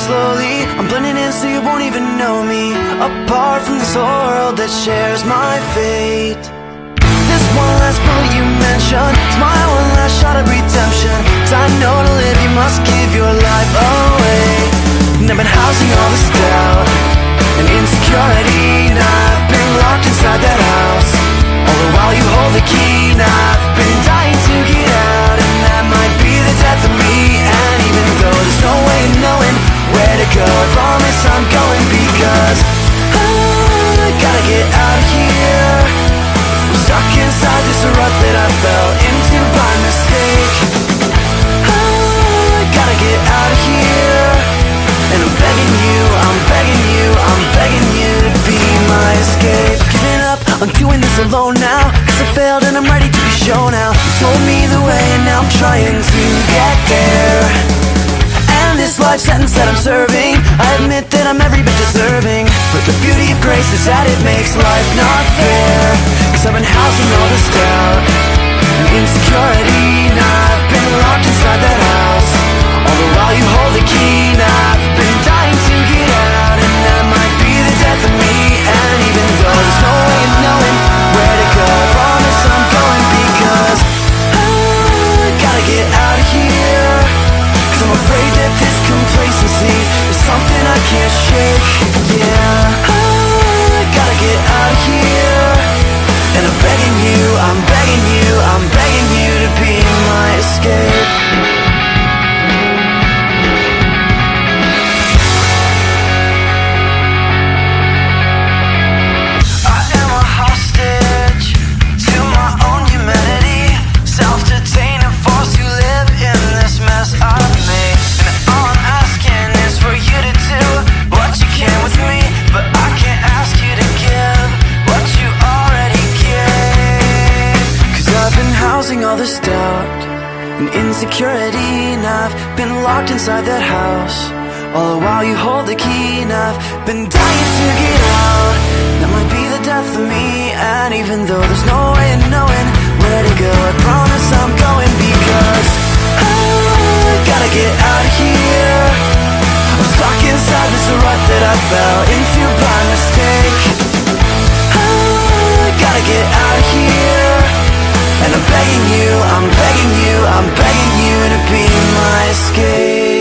slowly. I'm blending in so you won't even know me, apart from this whole world that shares my fate. This one last bullet you mentioned, it's my one last shot of redemption. 'Cause I know to live you must give your life away. And I've been housing all this doubt and insecurity, and I've been locked inside that house. All the while you hold the key, and I've been dying to get out. And that might be the death of me. And even though there's no way of knowing where to go, I promise I'm going, because I gotta get out of here. I'm stuck inside this rut that I fell into by mistake. I gotta get out of here. And I'm begging you, I'm begging you, I'm begging you to be my escape. Giving up, I'm doing this alone now, 'cause I failed and I'm ready to be shown out. You told me the way and now I'm trying to get there. And this life sentence that I'm serving, I admit that I'm every bit deserving. But the beauty of grace is that it makes life not fair. 'Cause I've been housing all this doubt and insecurity, and I've been locked inside that house. All the while you hold the key, and I've been dying to get out. And that might be the death of me. And even though there's no way of knowing where to go, I promise I'm going, because I gotta get out of here. 'Cause I'm afraid that this complacency is something I can't shake. Yeah, I gotta get out of here. And I'm begging you, I'm begging you, I'm begging you to be my escape. All this doubt and insecurity, and I've been locked inside that house. All the while you hold the key, and I've been dying to get out. That might be the death of me. And even though there's no way of knowing where to go, I promise I'm going, because I gotta get out of here. I'm stuck inside this rut that I fell into by mistake. I gotta get out of here. And I'm begging you, I'm begging you, I'm begging you to be my escape.